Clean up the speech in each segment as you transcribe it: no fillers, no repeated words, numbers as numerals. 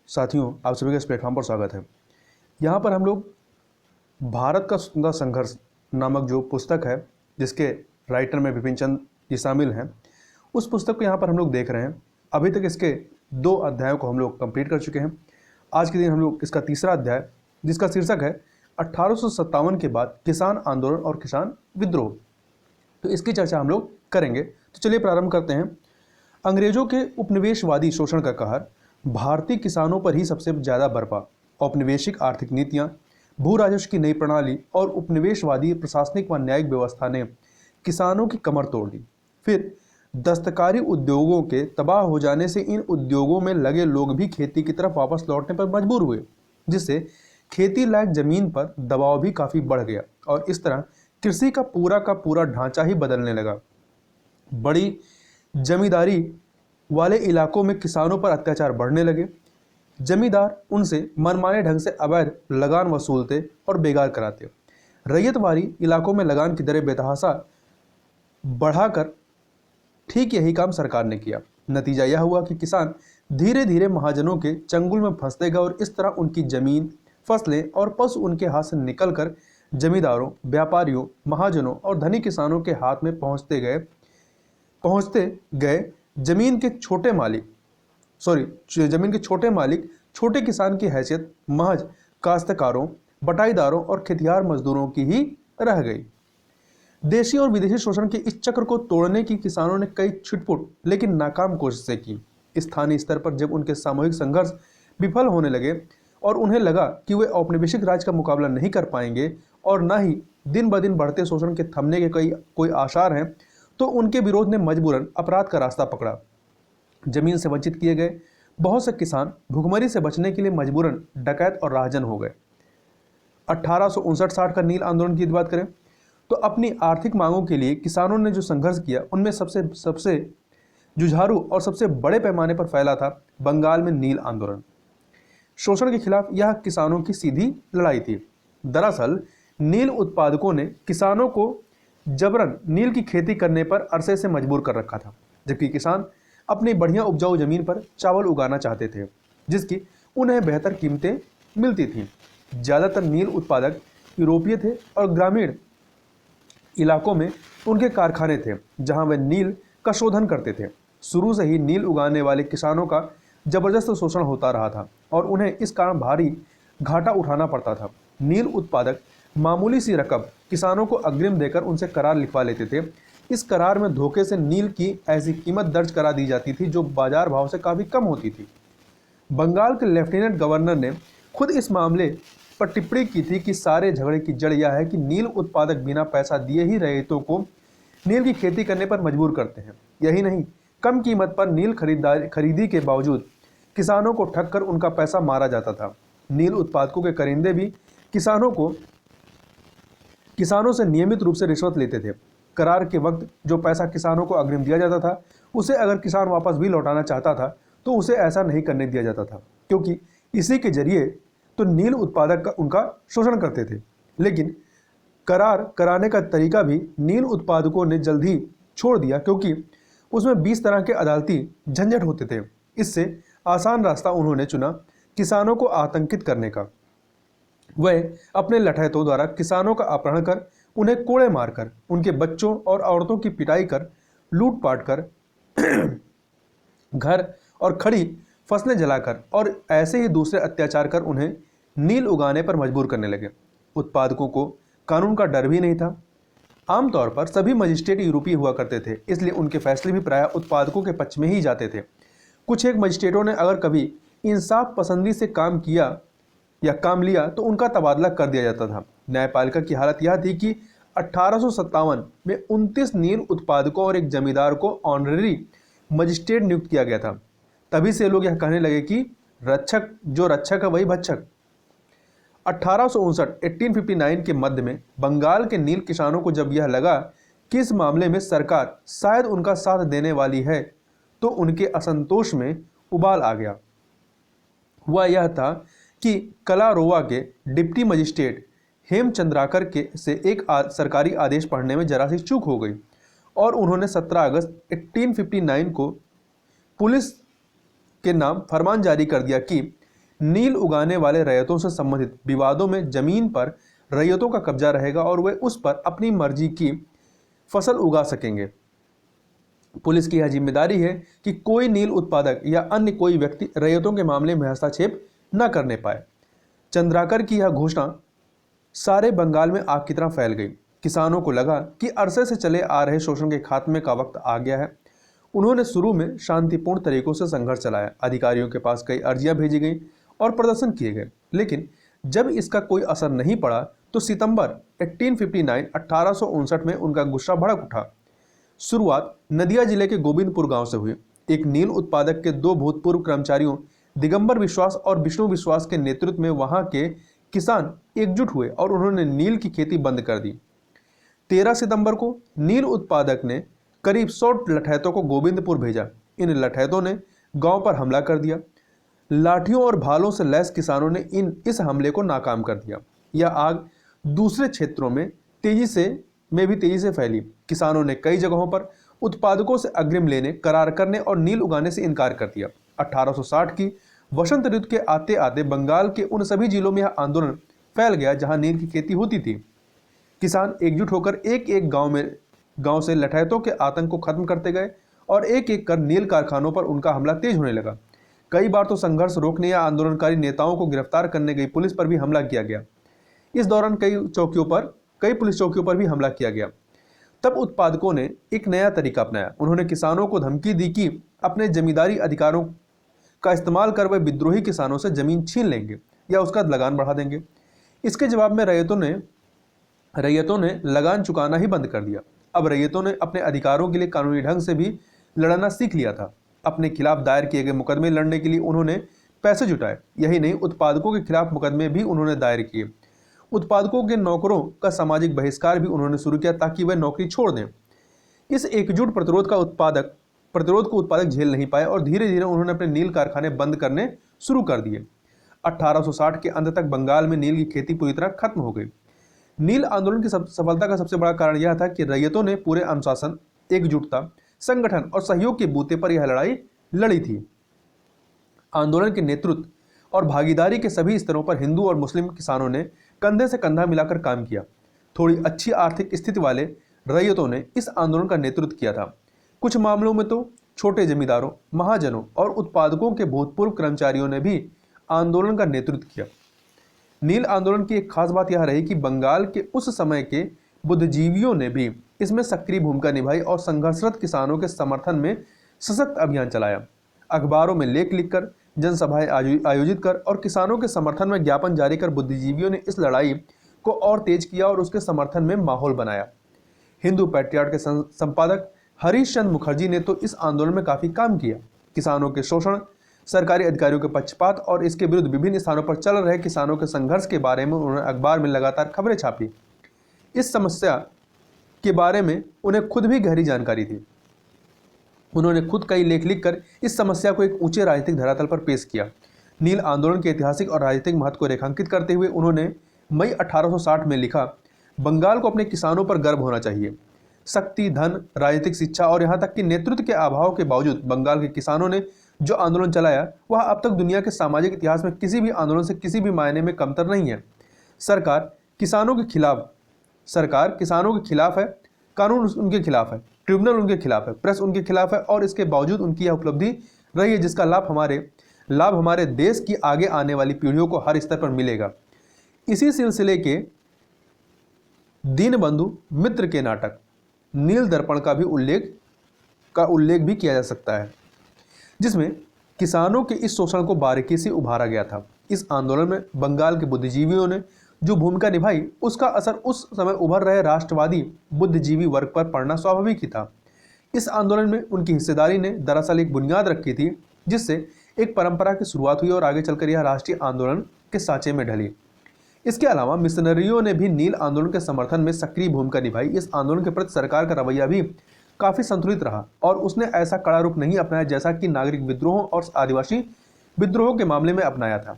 साथियों, आप सभी का इस प्लेटफॉर्म पर स्वागत है। यहाँ पर हम लोग भारत का स्वतंत्रता संघर्ष नामक जो पुस्तक है, जिसके राइटर में विपिन चंद्र जी शामिल हैं, उस पुस्तक को यहाँ पर हम लोग देख रहे हैं। अभी तक इसके 2 अध्यायों को हम लोग कंप्लीट कर चुके हैं। आज के दिन हम लोग इसका तीसरा अध्याय, जिसका शीर्षक है 1857 के बाद किसान आंदोलन और किसान विद्रोह, तो इसकी चर्चा हम लोग करेंगे। तो चलिए प्रारंभ करते हैं। अंग्रेजों के उपनिवेशवादी शोषण का कहर भारतीय किसानों पर ही सबसे ज़्यादा बरपा। औपनिवेशिक आर्थिक नीतियाँ, भू राजस्व की नई प्रणाली और उपनिवेशवादी प्रशासनिक व न्यायिक व्यवस्था ने किसानों की कमर तोड़ दी। फिर दस्तकारी उद्योगों के तबाह हो जाने से इन उद्योगों में लगे लोग भी खेती की तरफ वापस लौटने पर मजबूर हुए, जिससे खेती लायक जमीन पर दबाव भी काफ़ी बढ़ गया और इस तरह कृषि का पूरा ढांचा ही बदलने लगा। बड़ी जमींदारी वाले इलाकों में किसानों पर अत्याचार बढ़ने लगे। जमींदार उनसे मनमाने ढंग से अवैध लगान वसूलते और बेकार कराते। रैयतवाड़ी इलाकों में लगान की दरें बेतहाशा बढ़ाकर ठीक यही काम सरकार ने किया। नतीजा यह हुआ कि किसान धीरे धीरे महाजनों के चंगुल में फंसते गए और इस तरह उनकी जमीन, फसलें और पशु उनके हाथ से निकलकर जमींदारों, व्यापारियों, महाजनों और धनी किसानों के हाथ में पहुंचते गए। जमीन के छोटे मालिक छोटे किसान की हैसियत महज काश्तकारों, बटाईदारों और खेतिहर मजदूरों की ही रह गई। देशी और विदेशी शोषण के इस चक्र को तोड़ने की किसानों ने कई छिटपुट लेकिन नाकाम कोशिशें की। स्थानीय स्तर पर जब उनके सामूहिक संघर्ष विफल होने लगे और उन्हें लगा कि वे औपनिवेशिक राज का मुकाबला नहीं कर पाएंगे और न ही दिन ब दिन बढ़ते शोषण के थमने के कोई आसार हैं, तो उनके विरोध ने मजबूरन अपराध का रास्ता पकड़ा। जमीन से वंचित किए गए बहुत से किसान भुखमरी से बचने के लिए मजबूरन डकैत और राहजन हो गए। 1859-60 का नील आंदोलन की बात करें तो अपनी आर्थिक मांगों के लिए किसानों ने जो संघर्ष किया, उनमें सबसे जुझारू और सबसे बड़े पैमाने पर फैला था बंगाल में नील आंदोलन। शोषण के खिलाफ यह किसानों की सीधी लड़ाई थी। दरअसल नील उत्पादकों ने किसानों को जबरन नील की खेती करने पर अरसे से मजबूर कर रखा था, जबकि किसान अपनी बढ़िया उपजाऊ जमीन पर चावल उगाना चाहते थे, जिसकी उन्हें बेहतर कीमतें मिलती थीं। ज़्यादातर नील उत्पादक यूरोपीय थे और ग्रामीण इलाकों में उनके कारखाने थे, जहां वे नील का शोधन करते थे। शुरू से ही नील उगाने वाले किसानों का जबरदस्त शोषण होता रहा था और उन्हें इस कारण भारी घाटा उठाना पड़ता था। नील उत्पादक मामूली सी रकम किसानों को अग्रिम देकर उनसे करार लिखवा लेते थे। इस करार में धोखे से नील की ऐसी कीमत दर्ज करा दी जाती थी जो बाजार भाव से काफ़ी कम होती थी। बंगाल के लेफ्टिनेंट गवर्नर ने खुद इस मामले पर टिप्पणी की थी कि सारे झगड़े की जड़ यह है कि नील उत्पादक बिना पैसा दिए ही रैयतों को नील की खेती करने पर मजबूर करते हैं। यही नहीं, कम कीमत पर नील खरीदी के बावजूद किसानों को ठग कर उनका पैसा मारा जाता था। नील उत्पादकों के करिंदे भी किसानों से नियमित रूप से रिश्वत लेते थे। करार के वक्त जो पैसा किसानों को अग्रिम दिया जाता था, उसे अगर किसान वापस भी लौटाना चाहता था तो उसे ऐसा नहीं करने दिया जाता था, क्योंकि इसी के जरिए तो नील उत्पादक उनका शोषण करते थे। लेकिन करार कराने का तरीका भी नील उत्पादकों ने जल्द ही छोड़ दिया, क्योंकि उसमें 20 तरह के अदालती झंझट होते थे। इससे आसान रास्ता उन्होंने चुना किसानों को आतंकित करने का। वह अपने लठैतों द्वारा किसानों का अपहरण कर, उन्हें कोड़े मारकर, उनके बच्चों और औरतों की पिटाई कर, लूटपाट कर, घर और खड़ी फसलें जलाकर और ऐसे ही दूसरे अत्याचार कर उन्हें नील उगाने पर मजबूर करने लगे। उत्पादकों को कानून का डर भी नहीं था। आमतौर पर सभी मजिस्ट्रेट यूरोपीय हुआ करते थे, इसलिए उनके फैसले भी प्रायः उत्पादकों के पक्ष में ही जाते थे। कुछ एक मजिस्ट्रेटों ने अगर कभी इंसाफ पसंदी से काम लिया तो उनका तबादला कर दिया जाता था। न्यायपालिका की हालत यह थी कि 1857 में 29 नील उत्पादकों और एक जमींदार को ऑनरेरी मजिस्ट्रेट नियुक्त किया गया था। तभी से लोग यह कहने लगे कि रक्षक है वही भक्षक। 1859 के मध्य में बंगाल के नील किसानों को जब यह लगा कि इस मामले में सरकार शायद उनका साथ देने वाली है, तो उनके असंतोष में उबाल आ गया। वह यह था कि कलारोवा के डिप्टी मजिस्ट्रेट हेमचंद्राकर से एक सरकारी आदेश पढ़ने में जरा सी चूक हो गई और उन्होंने 17 अगस्त 1859 को पुलिस के नाम फरमान जारी कर दिया कि नील उगाने वाले रैयतों से संबंधित विवादों में जमीन पर रैयतों का कब्जा रहेगा और वे उस पर अपनी मर्जी की फसल उगा सकेंगे। पुलिस की यह जिम्मेदारी है कि कोई नील उत्पादक या अन्य कोई व्यक्ति रैयतों के मामले में हस्तक्षेप न करने पाए। चंद्राकर की यह घोषणा सारे बंगाल में आग की तरह फैल गई। किसानों को लगा कि अरसे से चले आ रहे शोषण के खात्मे का वक्त आ गया है। उन्होंने शुरू में शांतिपूर्ण तरीकों से संघर्ष चलाया। अधिकारियों के पास कई अर्जियां भेजी गईं और प्रदर्शन किए गए, लेकिन जब इसका कोई असर नहीं पड़ा तो सितंबर 1859 में उनका गुस्सा भड़क उठा। शुरुआत नदिया जिले के गोविंदपुर गांव से हुई। एक नील उत्पादक के दो भूतपूर्व कर्मचारियों दिगंबर विश्वास और विष्णु विश्वास के नेतृत्व में वहां के किसान एकजुट हुए और उन्होंने नील की खेती बंद कर दी। 13 सितंबर को नील उत्पादक ने करीब 100 लठैतों को गोविंदपुर भेजा। इन लठैतों ने गांव पर हमला कर दिया। लाठियों और भालों से लैस किसानों ने इस हमले को नाकाम कर दिया। यह आग दूसरे क्षेत्रों में भी तेजी से फैली। किसानों ने कई जगहों पर उत्पादकों से अग्रिम लेने, करार करने और नील उगाने से इनकार कर दिया। 1860 की वसंत ऋतु के आते आते बंगाल के उन सभी जिलों में यह आंदोलन फैल गया जहां नील की खेती होती थी। किसान एकजुट होकर एक एक गांव से लठैतों के आतंक को खत्म करते गए और एक एक कर नील कारखानों पर उनका हमला तेज होने लगा। कई बार तो संघर्ष रोकने या आंदोलनकारी नेताओं को गिरफ्तार करने गई पुलिस पर भी हमला किया गया। इस दौरान कई पुलिस चौकियों पर भी हमला किया गया। तब उत्पादकों ने एक नया तरीका अपनाया। उन्होंने किसानों को धमकी दी कि अपने जमींदारी अधिकारों का इस्तेमाल कर वे विद्रोही किसानों से जमीन छीन लेंगे या उसका लगान बढ़ा देंगे। इसके जवाब में रैयतों ने लगान चुकाना ही बंद कर दिया। अब रैयतों ने अपने अधिकारों के लिए कानूनी ढंग से भी लड़ना सीख लिया था। अपने खिलाफ दायर किए गए मुकदमे लड़ने के लिए उन्होंने पैसे जुटाए। यही नहीं, उत्पादकों के खिलाफ मुकदमे भी उन्होंने दायर किए। उत्पादकों के नौकरों का सामाजिक बहिष्कार भी उन्होंने शुरू किया ताकि वह नौकरी छोड़ दें। इस एकजुट प्रतिरोध को उत्पादक झेल नहीं पाए और धीरे धीरे उन्होंने अपने नील कारखाने बंद करने शुरू कर दिए। 1860 के अंत तक बंगाल में नील की खेती पूरी तरह खत्म हो गई। नील आंदोलन की सफलता का सबसे बड़ा कारण यह था कि रैयतों ने पूरे अनुशासन, एकजुटता, संगठन और सहयोग के बूते पर यह लड़ाई लड़ी थी। आंदोलन के नेतृत्व और भागीदारी के सभी स्तरों पर हिंदू और मुस्लिम किसानों ने कंधे से कंधा मिलाकर काम किया। थोड़ी अच्छी आर्थिक स्थिति वाले रैयतों ने इस आंदोलन का नेतृत्व किया था। कुछ मामलों में तो छोटे जमींदारों, महाजनों और उत्पादकों के भूतपूर्व कर्मचारियों ने भी आंदोलन का नेतृत्व किया। नील आंदोलन की एक खास बात यह रही कि बंगाल के उस समय के बुद्धिजीवियों ने भी इसमें सक्रिय भूमिका निभाई और संघर्षरत किसानों के समर्थन में सशक्त अभियान चलाया। अखबारों में लेख लिखकर, जनसभाएं आयोजित कर और किसानों के समर्थन में ज्ञापन जारी कर बुद्धिजीवियों ने इस लड़ाई को और तेज किया और उसके समर्थन में माहौल बनाया। हिंदू पैट्रियट के संपादक हरीश चंद्र मुखर्जी ने तो इस आंदोलन में काफी काम किया। किसानों के शोषण, सरकारी अधिकारियों के पक्षपात और इसके विरुद्ध विभिन्न स्थानों पर चल रहे किसानों के संघर्ष के बारे में उन्होंने अखबार में लगातार खबरें छापी। इस समस्या के बारे में उन्हें खुद भी गहरी जानकारी थी। उन्होंने खुद कई लेख लिखकर इस समस्या को एक ऊंचे राजनीतिक धरातल पर पेश किया। नील आंदोलन के ऐतिहासिक और राजनीतिक महत्व को रेखांकित करते हुए उन्होंने मई 1860 में लिखा, बंगाल को अपने किसानों पर गर्व होना चाहिए। शक्ति, धन, राजनीतिक शिक्षा और यहाँ तक कि नेतृत्व के अभाव के बावजूद बंगाल के किसानों ने जो आंदोलन चलाया वह अब तक दुनिया के सामाजिक इतिहास में किसी भी आंदोलन से किसी भी मायने में कमतर नहीं है। सरकार किसानों के खिलाफ है, कानून उनके खिलाफ है, ट्रिब्यूनल उनके खिलाफ है, प्रेस उनके खिलाफ है और इसके बावजूद उनकी यह उपलब्धि रही है जिसका लाभ हमारे देश की आगे आने वाली पीढ़ियों को हर स्तर पर मिलेगा। इसी सिलसिले के दीनबंधु मित्र के नाटक नील दर्पण का उल्लेख भी किया जा सकता है, जिसमें किसानों के इस शोषण को बारीकी से उभारा गया था। इस आंदोलन में बंगाल के बुद्धिजीवियों ने जो भूमिका निभाई उसका असर उस समय उभर रहे राष्ट्रवादी बुद्धिजीवी वर्ग पर पड़ना स्वाभाविक ही था। इस आंदोलन में उनकी हिस्सेदारी ने दरअसल एक बुनियाद रखी थी जिससे एक परंपरा की शुरुआत हुई और आगे चलकर यह राष्ट्रीय आंदोलन के सांचे में ढली। इसके अलावा मिशनरियों ने भी नील आंदोलन के समर्थन में सक्रिय भूमिका निभाई। इस आंदोलन के प्रति सरकार का रवैया भी काफी संतुलित रहा और उसने ऐसा कड़ा रुख नहीं अपनाया जैसा कि नागरिक विद्रोहों और आदिवासी विद्रोहों के मामले में अपनाया था।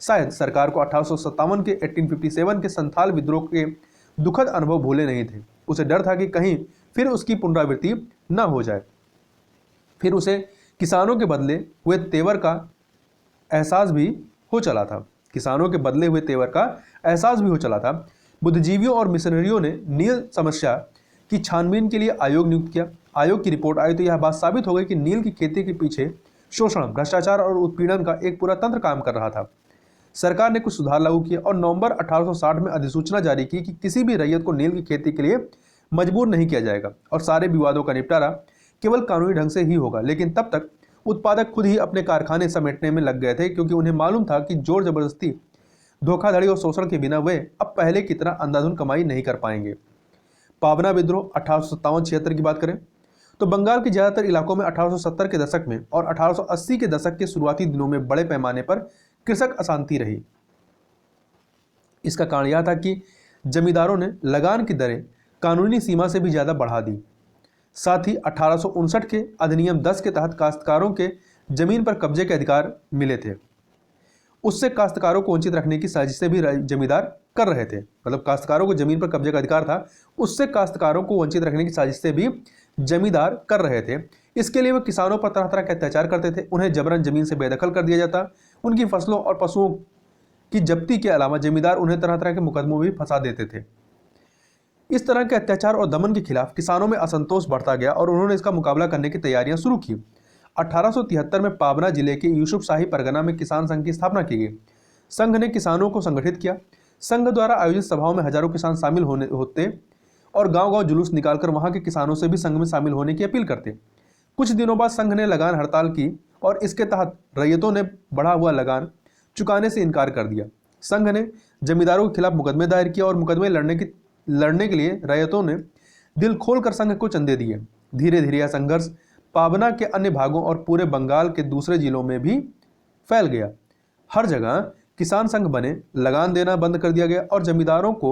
शायद सरकार को 1857 के 1857 के संथाल विद्रोह के दुखद अनुभव भूले नहीं थे। उसे डर था कि कहीं फिर उसकी पुनरावृत्ति न हो जाए। फिर उसे किसानों के बदले हुए तेवर का एहसास भी हो चला था। किसानों के बदले हुए तेवर का एहसास भी हो चला था। बुद्धिजीवियों और मिशनरियों ने नील समस्या की छानबीन के लिए आयोग नियुक्त किया। आयोग की रिपोर्ट आई तो यह बात साबित हो गई कि नील की खेती के पीछे शोषण, भ्रष्टाचार और उत्पीड़न का एक पूरा तंत्र काम कर रहा था। सरकार ने कुछ सुधार लागू किए और नवंबर 1860 में अधिसूचना जारी की कि किसी भी रैयत को नील की खेती के लिए मजबूर नहीं किया जाएगा और सारे विवादों का निपटारा केवल कानूनी ढंग से ही होगा। लेकिन तब तक उत्पादक खुद ही अपने कारखाने समेटने में लग गए थे, क्योंकि उन्हें मालूम था कि जोर जबरदस्ती, धोखाधड़ी और शोषण के बिना वे अब पहले की तरह अंधाधुंध कमाई नहीं कर पाएंगे। पाबना विद्रोह 1857-76 की बात करें तो बंगाल के ज्यादातर इलाकों में 1870 के दशक में और 1880 के दशक के शुरुआती दिनों में बड़े पैमाने पर कृषक अशांति रही। इसका कारण यह था कि जमींदारों ने लगान की दरें कानूनी सीमा से भी ज्यादा बढ़ा दी। साथ ही 1859 के अधिनियम 10 के तहत काश्तकारों के जमीन पर कब्जे के अधिकार मिले थे। उससे काश्तकारों को वंचित रखने की साजिशें भी जमींदार कर रहे थे। मतलब काश्तकारों को जमीन पर कब्जे का अधिकार था, उससे काश्तकारों को वंचित रखने की साजिशें भी जमींदार कर रहे थे। इसके लिए वो किसानों पर तरह तरह के अत्याचार करते थे। उन्हें जबरन जमीन से बेदखल कर दिया जाता। उनकी फसलों और पशुओं की जब्ती के अलावा जमींदार उन्हें तरह तरह के मुकदमों में भी फंसा देते थे। इस तरह के अत्याचार और दमन के खिलाफ किसानों में असंतोष बढ़ता गया और उन्होंने इसका मुकाबला करने की तैयारियां शुरू की। 1873 में पाबना जिले के यूसुफ शाही परगना में किसान संघ की स्थापना की गई। संघ ने किसानों को संगठित किया। संघ द्वारा आयोजित सभाओं में हजारों किसान शामिल होते और गांव-गांव जुलूस निकालकर वहां के किसानों से भी संघ में शामिल होने की अपील करते। कुछ दिनों बाद संघ ने लगान हड़ताल की और इसके तहत रैयतों ने बढ़ा हुआ लगान चुकाने से इनकार कर दिया। संघ ने जमींदारों के खिलाफ मुकदमे दायर किया और मुकदमे लड़ने के लिए रैयतों ने दिल खोलकर संघ को चंदे दिए। धीरे धीरे यह संघर्ष पाबना के अन्य भागों और पूरे बंगाल के दूसरे जिलों में भी फैल गया। हर जगह किसान संघ बने, लगान देना बंद कर दिया गया और जमींदारों को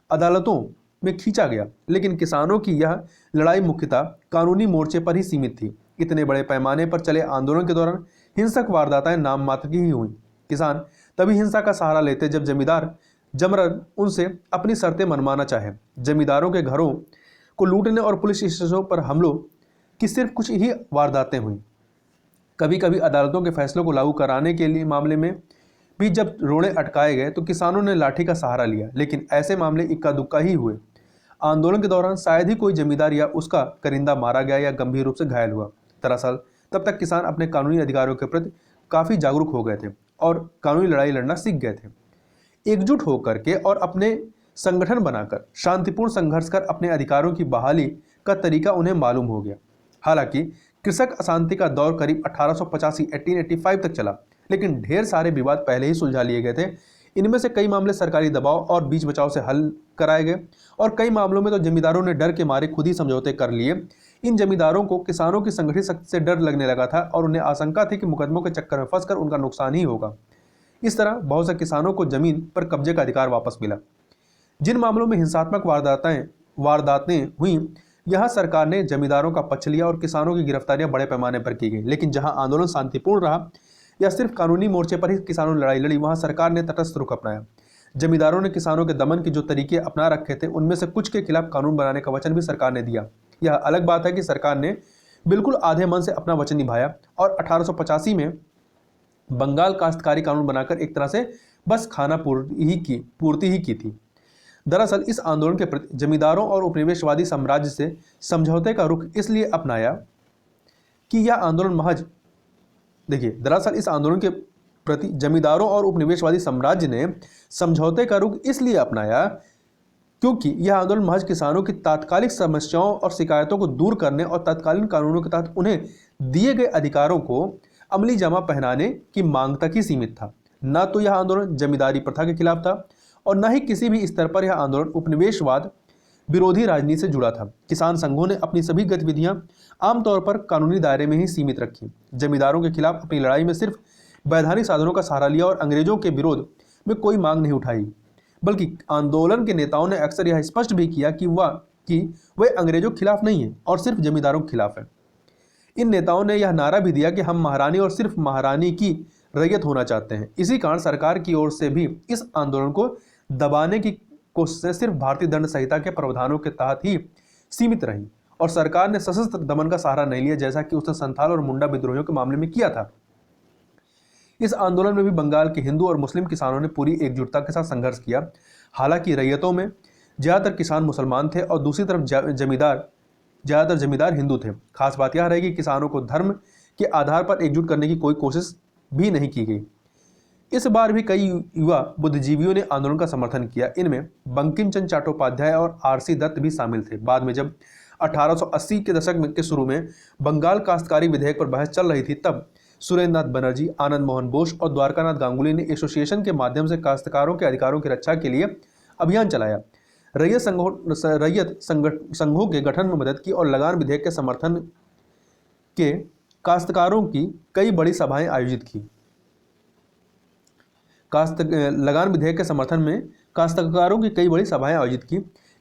अदालतों में खींचा गया। लेकिन किसानों की यह लड़ाई मुख्यतः कानूनी मोर्चे पर ही सीमित थी। इतने बड़े पैमाने पर चले आंदोलन के दौरान हिंसक वारदातें नाम मात्र की ही हुई। किसान तभी हिंसा का सहारा लेते जब जमींदार जबरन उनसे अपनी शर्तें मनवाना चाहे। जमींदारों के घरों को लूटने और पुलिस स्टेशनों पर हमलों की सिर्फ कुछ ही वारदातें हुई। कभी कभी अदालतों के फैसलों को लागू कराने के लिए मामले में भी जब रोड़े अटकाए गए तो किसानों ने लाठी का सहारा लिया। लेकिन ऐसे मामले इक्का दुक्का ही हुए। आंदोलन के दौरान शायद ही कोई जमींदार या उसका करिंदा मारा गया या गंभीर रूप से घायल हुआ। दरअसल तब तक किसान अपने कानूनी अधिकारों के प्रति काफी जागरूक हो गए थे और कानूनी लड़ाई लड़ना सीख गए थे। एकजुट होकर के और अपने संगठन बनाकर शांतिपूर्ण संघर्ष कर अपने अधिकारों की बहाली का तरीका उन्हें मालूम हो गया। हालांकि कृषक अशांति का दौर करीब 1885 तक चला, लेकिन ढेर सारे विवाद पहले ही सुलझा लिए गए थे। इनमें से कई मामले सरकारी दबाव और बीच बचाव से हल कराए गए और कई मामलों में तो जमींदारों ने डर के मारे खुद ही समझौते कर लिए। इन जमींदारों को किसानों की संगठित शक्ति से डर लगने लगा था और उन्हें आशंका थी कि मुकदमों के चक्कर में फंसकर उनका नुकसान ही होगा। इस तरह बहुत से किसानों को जमीन पर कब्जे का अधिकार वापस मिला। जिन मामलों में हिंसात्मक वारदातें हुई, यहां सरकार ने जमींदारों का पक्ष लिया और किसानों की गिरफ्तारियां बड़े पैमाने पर की गई। लेकिन जहां आंदोलन शांतिपूर्ण रहा या सिर्फ कानूनी मोर्चे पर ही किसानों ने लड़ाई लड़ी, वहां सरकार ने तटस्थ रुख अपनाया। जमींदारों ने किसानों के दमन के जो तरीके अपना रखे थे, उनमें से कुछ के खिलाफ कानून बनाने का वचन भी सरकार ने दिया। यह अलग बात है कि सरकार ने बिल्कुल आधे मन से अपना वचन निभाया और 1885 में बंगाल काश्तकारी कानून बनाकर एक तरह से बस खाना पूर्ति ही की थी। दरअसल इस आंदोलन के प्रति जमींदारों और उपनिवेशवादी साम्राज्य से समझौते का रुख इसलिए अपनाया कि यह आंदोलन महज दरअसल इस आंदोलन के प्रति जमींदारों और उपनिवेशवादी साम्राज्य ने समझौते का रुख इसलिए अपनाया क्योंकि यह आंदोलन महज किसानों की तात्कालिक समस्याओं और शिकायतों को दूर करने और तत्कालीन कानूनों के तहत उन्हें दिए गए अधिकारों को अमली जामा पहनाने की मांग तक ही सीमित था। न तो यह आंदोलन जमींदारी प्रथा के खिलाफ था और न ही किसी भी स्तर पर यह आंदोलन उपनिवेशवाद विरोधी राजनीति से जुड़ा था। किसान संघों ने अपनी सभी गतिविधियां आमतौर पर कानूनी दायरे में ही सीमित रखी। जमींदारों के खिलाफ अपनी लड़ाई में सिर्फ वैधानिक साधनों का सहारा लिया और अंग्रेजों के विरोध में कोई मांग नहीं उठाई, बल्कि आंदोलन के नेताओं ने अक्सर यह स्पष्ट भी किया कि वे अंग्रेजों के खिलाफ नहीं है और सिर्फ जमींदारों के खिलाफ है। इन नेताओं ने यह नारा भी दिया कि हम महारानी और सिर्फ महारानी की रैयत होना चाहते हैं। इसी कारण सरकार की ओर से भी इस आंदोलन को दबाने की कोशिशें सिर्फ भारतीय दंड संहिता के प्रावधानों के तहत ही सीमित रही और सरकार ने सशस्त्र दमन का सहारा नहीं लिया, जैसा कि उसने संथाल और मुंडा विद्रोहियों के मामले में किया था। इस आंदोलन में भी बंगाल के हिंदू और मुस्लिम किसानों ने पूरी एकजुटता के साथ संघर्ष किया। हालांकि रैयतों में ज़्यादातर किसान मुसलमान थे और दूसरी तरफ ज़्यादातर जमींदार हिंदू थे। खास बात यह रही कि किसानों को धर्म के आधार पर एकजुट करने की कोई कोशिश भी नहीं की गई। इस बार भी कई युवा बुद्धिजीवियों ने आंदोलन का समर्थन किया। इनमें बंकिम चंद्र चट्टोपाध्याय और आरसी दत्त भी शामिल थे। बाद में जब 1880 के दशक के शुरू में बंगाल काश्तकारी विधेयक पर बहस चल रही थी, तब सुरेंद्रनाथ बनर्जी, आनंद मोहन बोस और द्वारकानाथ गांगुली ने एसोसिएशन के माध्यम से काश्तकारों के अधिकारों की रक्षा के लिए अभियान चलाया। रैयत संघों के गठन में मदद की और लगान विधेयक के समर्थन के काश्तकारों की कई बड़ी सभाएं आयोजित की। लगान विधेयक के समर्थन में काश्तकारों की कई बड़ी सभाएं आयोजित की।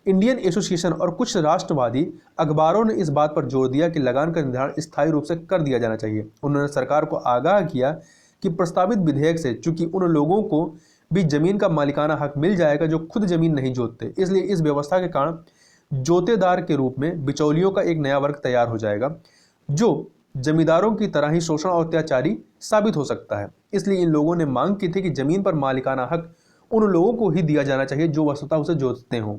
इंडियन एसोसिएशन और कुछ राष्ट्रवादी अखबारों ने इस बात पर जोर दिया कि लगान का निर्धारण स्थायी रूप से कर दिया जाना चाहिए। उन्होंने सरकार को आगाह किया कि प्रस्तावित विधेयक से चूंकि उन लोगों को भी जमीन का मालिकाना हक मिल जाएगा जो खुद जमीन नहीं जोतते, इसलिए इस व्यवस्था के कारण जोतेदार के रूप में बिचौलियों का एक नया वर्ग तैयार हो जाएगा जो जमींदारों की तरह ही शोषण और अत्याचारी साबित हो सकता है। इसलिए इन लोगों ने मांग की थी कि जमीन पर मालिकाना हक उन लोगों को ही दिया जाना चाहिए जो वस्तुतः उसे जोतते हों।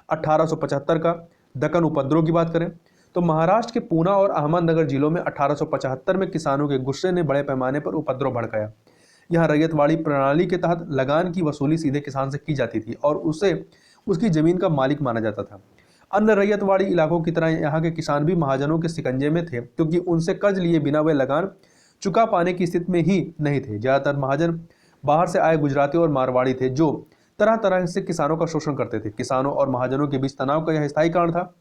1875 का दक्कन उपद्रव की बात करें तो महाराष्ट्र के पूना और अहमदनगर जिलों में 1875 में किसानों के गुस्से ने बड़े पैमाने पर उपद्रव भड़काया। यहाँ रैयतवाड़ी प्रणाली के तहत लगान की वसूली सीधे किसान से की जाती थी और उसे उसकी जमीन का मालिक माना जाता था। अन्य रैयतवाड़ी इलाकों की तरह यहाँ के किसान भी महाजनों के शिकंजे में थे, क्योंकि उनसे कर्ज लिए बिना वे लगान चुका पाने की स्थिति में ही नहीं थे। ज़्यादातर महाजन बाहर से आए गुजराती और मारवाड़ी थे जो तरह तरह से किसानों का शोषण करते थे। किसानों और महाजनों के बीच तनाव का यह स्थायी कारण था।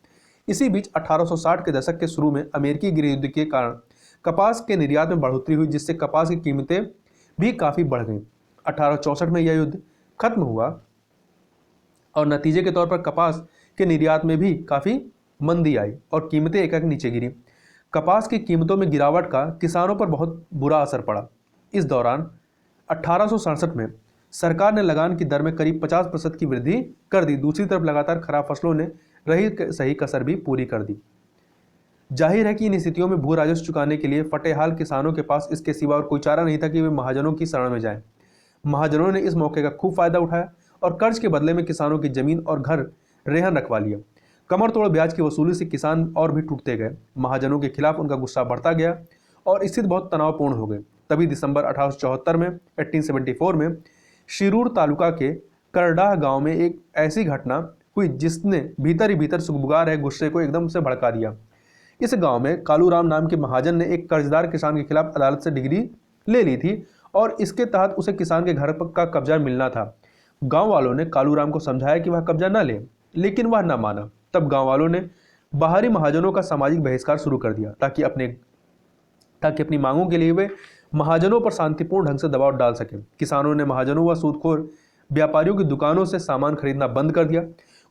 इसी बीच 1860 के दशक के शुरू में अमेरिकी गृह युद्ध के कारण कपास के निर्यात में बढ़ोतरी हुई, जिससे कपास की कीमतें भी काफ़ी बढ़ गईं। 1864 में यह युद्ध खत्म हुआ और नतीजे के तौर पर कपास के निर्यात में भी काफ़ी मंदी आई और कीमतें एक नीचे गिरी। कपास की कीमतों में गिरावट का किसानों पर बहुत बुरा असर पड़ा। इस दौरान 1867 में सरकार ने लगान की दर में करीब 50% की वृद्धि कर दी। दूसरी तरफ लगातार खराब फसलों ने रही सही कसर भी पूरी कर दी। जाहिर है कि इन स्थितियों में भू राजस्व चुकाने के लिए फटेहाल किसानों के पास इसके सिवा और कोई चारा नहीं था कि वे महाजनों की शरण में जाएं। महाजनों ने इस मौके का खूब फायदा उठाया और कर्ज के बदले में किसानों की जमीन और घर रेहन रखवा लिया। कमर तोड़ ब्याज की वसूली से किसान और भी टूटते गए। महाजनों के खिलाफ उनका गुस्सा बढ़ता गया और स्थिति बहुत तनावपूर्ण हो गई। तभी दिसंबर 1874 में शिरूर तालुका के करडाह गांव में एक ऐसी घटना हुई जिसने भीतर ही भीतर सुगबुगार है गुस्से को एकदम से भड़का दिया। इस गांव में कालूराम नाम के महाजन ने एक कर्जदार किसान के खिलाफ अदालत से डिग्री ले ली थी और इसके तहत उसे किसान के घर का कब्जा मिलना था। गांव वालों ने कालूराम को समझाया कि वह कब्जा न ले, लेकिन वह न माना। तब गांव वालों ने बाहरी महाजनों का सामाजिक बहिष्कार शुरू कर दिया ताकि अपनी मांगों के लिए वे महाजनों पर शांतिपूर्ण ढंग से दबाव डाल सके। किसानों ने महाजनों व सूदखोर व्यापारियों की दुकानों से सामान खरीदना बंद कर दिया।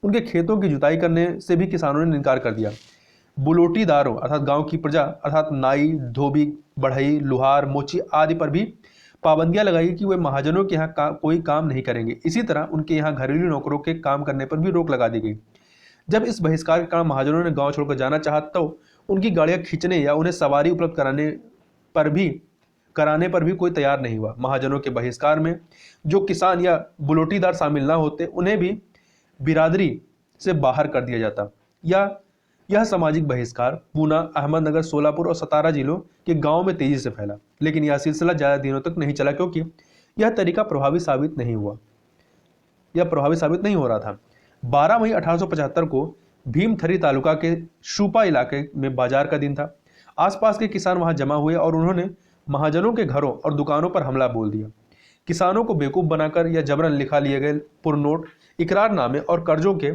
उनके खेतों की जुताई करने से भी किसानों ने इनकार कर दिया। बुलोटीदारों अर्थात गांव की प्रजा अर्थात नाई, धोबी, बढ़ई, लुहार, मोची आदि पर भी पाबंदियां लगाई कि वे महाजनों के यहाँ कोई काम नहीं करेंगे। इसी तरह उनके यहाँ घरेलू नौकरों के काम करने पर भी रोक लगा दी गई। जब इस बहिष्कार के कारण महाजनों ने गांव छोड़कर जाना चाहा तो उनकी गाड़ियां खींचने या उन्हें सवारी उपलब्ध कराने पर भी कोई तैयार नहीं हुआ। महाजनों के बहिष्कार में जो किसान या बुलोटीदार शामिल ना होते उन्हें भी बिरादरी से बाहर कर दिया जाता। यह सामाजिक बहिष्कार पूना, अहमदनगर, सोलापुर और सतारा जिलों के गांवों में तेजी से फैला, लेकिन यह सिलसिला ज़्यादा दिनों तक नहीं चला क्योंकि यह तरीका प्रभावी साबित नहीं हो रहा था। 12 मई 1875 को भीमथरी तालुका के शूपा इलाके में बाजार का दिन था। आसपास के किसान वहां जमा हुए और उन्होंने महाजनों के घरों और दुकानों पर हमला बोल दिया। किसानों को बेवकूफ़ बनाकर या जबरन लिखा लिए गए पुरनोट, इकरारनामे और कर्जों के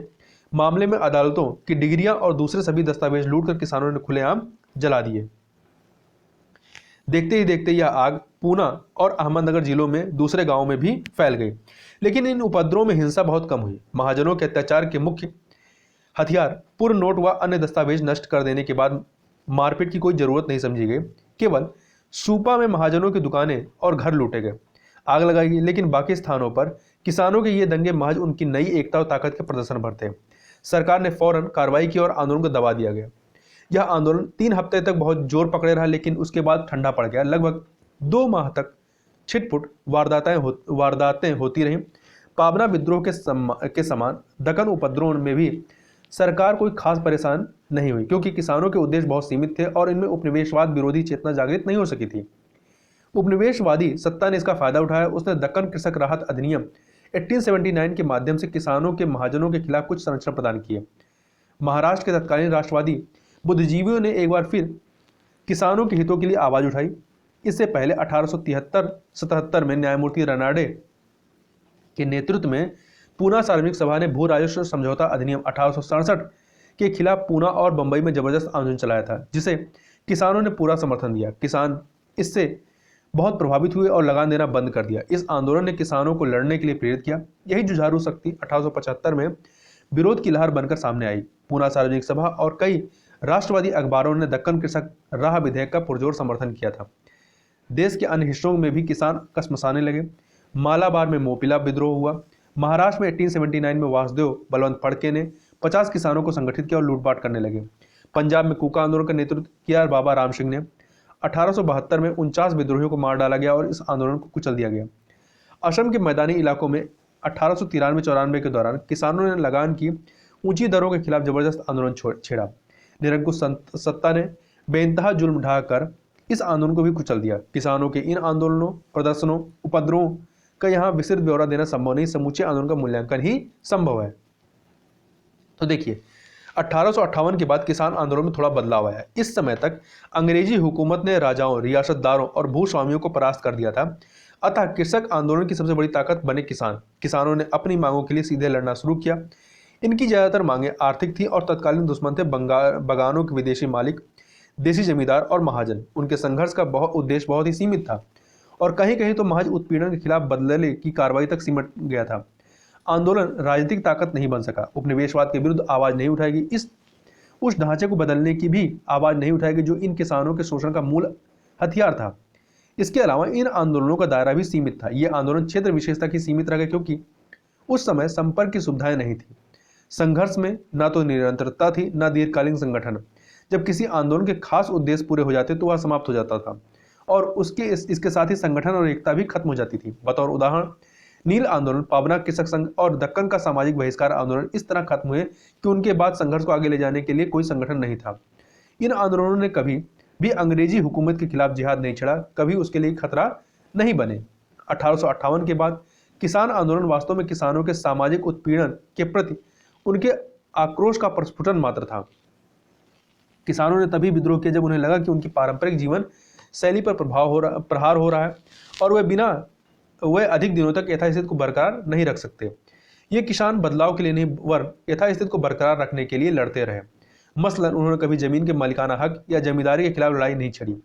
मामले में अदालतों की डिग्रियां और दूसरे सभी दस्तावेज लूटकर किसानों ने खुलेआम जला दिए। देखते ही देखते यह आग पूना और अहमदनगर जिलों में दूसरे गांवों में भी फैल गई। लेकिन इन उपद्रवों में हिंसा बहुत कम हुई। महाजनों के अत्याचार के मुख्य हथियार पूर्ण नोट व अन्य दस्तावेज नष्ट कर देने के बाद मारपीट की कोई जरूरत नहीं समझी गई। केवल सूपा में महाजनों की दुकानें और घर लूटे गए, आग लगाई गई, लेकिन बाकी स्थानों पर किसानों के ये दंगे महज उनकी नई एकता और ताकत के प्रदर्शन भर थे। सरकार ने फौरन कार्रवाई की और आंदोलन को दबा दिया गया। यह आंदोलन 3 हफ्ते तक बहुत जोर पकड़े रहा, लेकिन उसके बाद ठंडा पड़ गया। लगभग 2 माह तक छिटपुट वारदातें होती रहीं। पाबना विद्रोह के समान दक्कन उपद्रव में भी सरकार कोई खास परेशान नहीं हुई, क्योंकि किसानों के उद्देश्य बहुत सीमित थे और इनमें उपनिवेशवाद विरोधी चेतना जागृत नहीं हो सकी थी। उपनिवेशवादी सत्ता ने इसका फायदा उठाया। उसने दक्कन कृषक राहत अधिनियम 1879 के माध्यम से किसानों के महाजनों के खिलाफ कुछ संरक्षण प्रदान किए। महाराष्ट्र के तत्कालीन राष्ट्रवादी बुद्धिजीवियों ने एक बार फिर किसानों के हितों के लिए आवाज उठाई। इससे पहले 1873-77 में न्यायमूर्ति रनाडे के नेतृत्व में पूना सार्वजनिक सभा ने भू राजस्व समझौता अधिनियम 1867 के खिलाफ पूना और बंबई में जबरदस्त आंदोलन चलाया था, जिसे किसानों ने पूरा समर्थन दिया। किसान इससे बहुत प्रभावित हुए और लगान देना बंद कर दिया। इस आंदोलन ने किसानों को लड़ने के लिए प्रेरित किया। यही जुझारू शक्ति 1875 में विरोध की लहर बनकर सामने आई। पूना सार्वजनिक सभा और कई राष्ट्रवादी अखबारों ने दक्कन कृषक राह विधेयक का पुरजोर समर्थन किया था। देश के अन्य हिस्सों में भी किसान कसमसाने लगे। मालाबार में मोपिला विद्रोह हुआ। महाराष्ट्र में 1879 में वासुदेव बलवंत फड़के ने 50 किसानों को संगठित किया और लूटपाट करने लगे। पंजाब में कूका आंदोलन का नेतृत्व किया बाबा राम सिंह ने। 1872 में 49 विद्रोहियों को मार डाला गया और इस आंदोलन को कुचल दिया गया। असम के मैदानी इलाकों में 1893-94 के दौरान किसानों ने लगान की ऊंची दरों के खिलाफ जबरदस्त आंदोलन छेड़ा। निरंकुश सत्ता ने बेइंतहा जुल्म ढाकर इस आंदोलन को भी कुचल दिया। किसानों के इन आंदोलनों, प्रदर्शनों, उपद्रवों का यहाँ विस्तृत ब्यौरा देना संभव नहीं, समूचे आंदोलन का मूल्यांकन ही संभव है। तो देखिए, 1858 के बाद किसान आंदोलन में थोड़ा बदलाव आया। इस समय तक अंग्रेजी हुकूमत ने राजाओं, रियासतदारों और भूस्वामियों को परास्त कर दिया था। अतः कृषक आंदोलन की सबसे बड़ी ताकत बने किसान। किसानों ने अपनी मांगों के लिए सीधे लड़ना शुरू किया। इनकी ज्यादातर मांगें आर्थिक थी और तत्कालीन दुश्मन थे बगानों के विदेशी मालिक, देसी जमींदार और महाजन। उनके संघर्ष का उद्देश्य बहुत ही सीमित था और कहीं कहीं तो महज उत्पीड़न के खिलाफ बदले की कार्रवाई तक सिमट गया था। आंदोलन राजनीतिक ताकत नहीं बन सका। उपनिवेशवाद के विरुद्ध आवाज नहीं उठाएगी, उस ढांचे को बदलने की भी आवाज नहीं उठाएगी जो इन किसानों के शोषण का मूल हथियार था। इसके अलावा इन आंदोलनों का दायरा भी सीमित था। ये आंदोलन क्षेत्र विशेष तक ही सीमित रह गए, क्योंकि उस समय संपर्क की सुविधाएं नहीं थी। संघर्ष में न तो निरंतरता थी न दीर्घकालीन संगठन। जब किसी आंदोलन के खास उद्देश्य पूरे हो जाते तो वह समाप्त हो जाता था और इसके साथ ही संगठन और एकता भी खत्म हो जाती थी। बतौर उदाहरण, नील आंदोलन, पाबना कृषक संघ और दक्कन का सामाजिक बहिष्कार आंदोलन इस तरह खत्म हुए कि उनके बाद संघर्ष को आगे ले जाने के लिए कोई संगठन नहीं था। इन आंदोलनों ने कभी भी अंग्रेजी हुकूमत के खिलाफ जिहाद नहीं छेड़ा, कभी उसके लिए खतरा नहीं बने। 1858 के बाद किसान आंदोलन वास्तव में किसानों के सामाजिक उत्पीड़न के प्रति उनके आक्रोश का प्रस्फुटन मात्र था। किसानों ने तभी विद्रोह किया जब उन्हें लगा कि उनकी पारंपरिक जीवन शैली पर प्रहार हो रहा है और वे अधिक दिनों तक यथास्थिति को बरकरार नहीं रख सकते। ये किसान बदलाव के लिए नहीं वरन यथास्थिति को बरकरार रखने के लिए लड़ते रहे। मसलन उन्होंने कभी जमीन के मालिकाना हक या जमींदारी के खिलाफ लड़ाई नहीं छड़ी।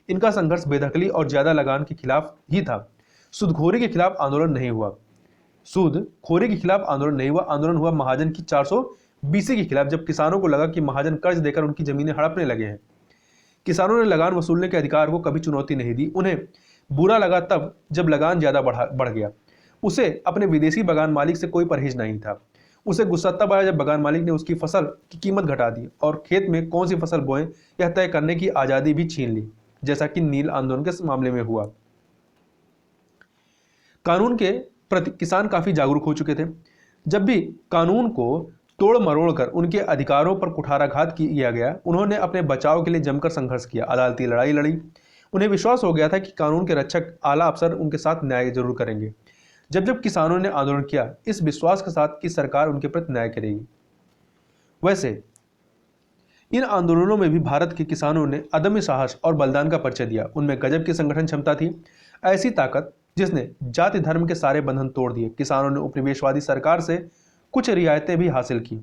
इनका संघर्ष बेदखली और ज्यादा लगान के खिलाफ ही था। सूदखोरी के खिलाफ आंदोलन नहीं हुआ। आंदोलन हुआ महाजन की 420 के खिलाफ, जब किसानों को लगा कि महाजन कर्ज देकर उनकी जमीनें हड़पने लगे हैं। किसानों ने लगान वसूलने के अधिकार को कभी चुनौती नहीं दी। उन्हें बुरा लगा तब जब लगान ज्यादा बढ़ गया। उसे अपने विदेशी बगान मालिक से कोई परहेज नहीं था। उसे गुस्सा तब आया जब बगान मालिक ने उसकी फसल की कीमत घटा दी और खेत में कौन सी फसल बोएं यह तय करने की आजादी भी छीन ली, जैसा कि नील आंदोलन के मामले में हुआ। कानून के प्रति किसान काफी जागरूक हो चुके थे। जब भी कानून को तोड़ मरोड़ कर उनके अधिकारों पर कुठाराघात किया गया, उन्होंने अपने बचाव के लिए जमकर संघर्ष किया, अदालती लड़ाई लड़ी। उन्हें विश्वास हो गया था कि कानून के रक्षक आला अफसर उनके साथ न्याय जरूर करेंगे। जब जब किसानों ने आंदोलन किया, इस विश्वास के साथ कि सरकार उनके प्रति न्याय करेगी। वैसे इन आंदोलनों में भी भारत के किसानों ने अदम्य साहस और बलिदान का परिचय दिया। उनमें गजब की संगठन क्षमता थी, ऐसी ताकत जिसने जाति धर्म के सारे बंधन तोड़ दिए। किसानों ने उपनिवेशवादी सरकार से कुछ रियायतें भी हासिल की।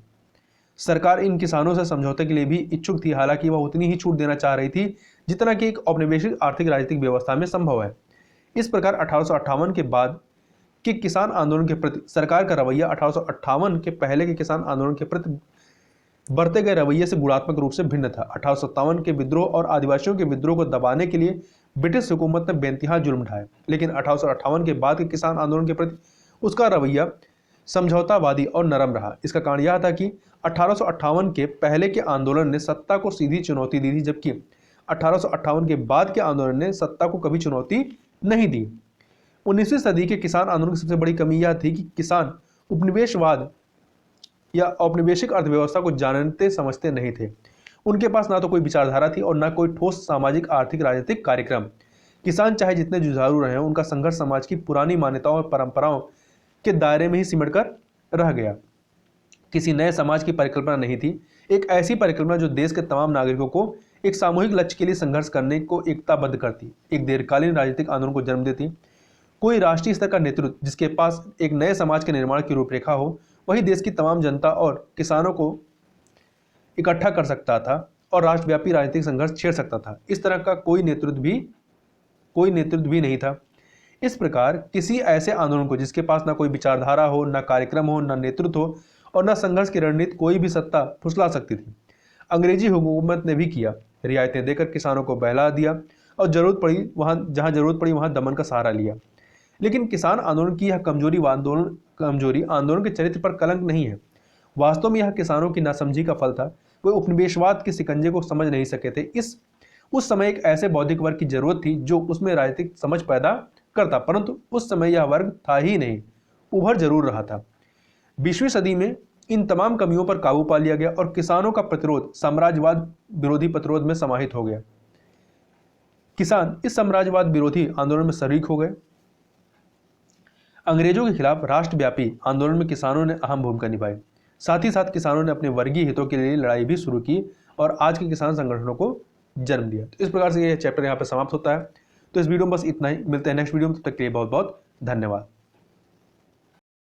सरकार इन किसानों से समझौते के लिए भी इच्छुक थी, हालांकि वह उतनी ही छूट देना चाह रही थी जितना कि एक औपनिवेशिक आर्थिक राजनीतिक व्यवस्था में संभव है। इस प्रकार 1858 के बाद के किसान आंदोलन के प्रति सरकार का रवैया 1858 के पहले के किसान आंदोलन के प्रति बढ़ते गए रवैये से गुणात्मक रूप से भिन्न था। 1857 के विद्रोह और आदिवासियों के विद्रोह को दबाने के लिए ब्रिटिश हुकूमत ने बेइंतहा जुल्म ढाए, लेकिन 1858 के बाद के किसान आंदोलन के प्रति उसका रवैया समझौतावादी और नरम रहा। इसका कारण यह था कि 1858 के पहले के आंदोलन ने सत्ता को सीधी चुनौती दी थी, जबकि 1858 के बाद के आंदोलन ने सत्ता को कभी चुनौती नहीं दी। 19वीं सदी के किसान आंदोलन की सबसे बड़ी कमी यह थी कि किसान उपनिवेशवाद या औपनिवेशिक अर्थव्यवस्था को जानते समझते नहीं थे। उनके पास ना तो कोई विचारधारा थी और ना कोई ठोस सामाजिक, आर्थिक, राजनीतिक कार्यक्रम। किसान चाहे जितने जुझारू रहे, उनका संघर्ष समाज की पुरानी मान्यताओं और परंपराओं के दायरे में ही सिमट कर रह गया। किसी नए समाज की परिकल्पना नहीं थी, एक ऐसी परिकल्पना जो देश के तमाम नागरिकों को एक सामूहिक लक्ष्य के लिए संघर्ष करने को एकताबद्ध करती, एक दीर्घकालीन राजनीतिक आंदोलन को जन्म देती। कोई राष्ट्रीय स्तर का नेतृत्व जिसके पास एक नए समाज के निर्माण की रूपरेखा हो, वही देश की तमाम जनता और किसानों को इकट्ठा कर सकता था और राष्ट्रव्यापी राजनीतिक संघर्ष छेड़ सकता था। इस तरह का कोई नेतृत्व भी नहीं था। इस प्रकार किसी ऐसे आंदोलन को जिसके पास ना कोई विचारधारा हो, ना कार्यक्रम हो, ना नेतृत्व हो और ना संघर्ष की रणनीति, कोई भी सत्ता फुसला सकती थी। अंग्रेजी हुकूमत ने भी किया, रियायतें देकर किसानों को बहला दिया और जहाँ जरूरत पड़ी वहां दमन का सहारा लिया। लेकिन किसान आंदोलन की यह कमजोरी आंदोलन के चरित्र पर कलंक नहीं है। वास्तव में यह किसानों की नासमझी का फल था। वे उपनिवेशवाद के शिकंजे को समझ नहीं सके थे। उस समय एक ऐसे बौद्धिक वर्ग की जरूरत थी जो उसमें राजनीतिक समझ पैदा करता, परंतु उस समय यह वर्ग था ही नहीं, उभर जरूर रहा था। 20वीं सदी में इन तमाम कमियों पर काबू पा लिया गया और किसानों का प्रतिरोध साम्राज्यवाद विरोधी प्रतिरोध में समाहित हो गया। किसान इस साम्राज्यवाद विरोधी आंदोलन में शरीक हो गए। अंग्रेजों के खिलाफ राष्ट्रव्यापी आंदोलन में किसानों ने अहम भूमिका निभाई। साथ ही साथ किसानों ने अपने वर्गीय हितों के लिए लड़ाई भी शुरू की और आज के किसान संगठनों को जन्म दिया। तो इस प्रकार से यह चैप्टर यहाँ पर समाप्त होता है। तो इस वीडियो में बस इतना ही। मिलते हैं नेक्स्ट वीडियो में, तब तक के लिए बहुत बहुत धन्यवाद।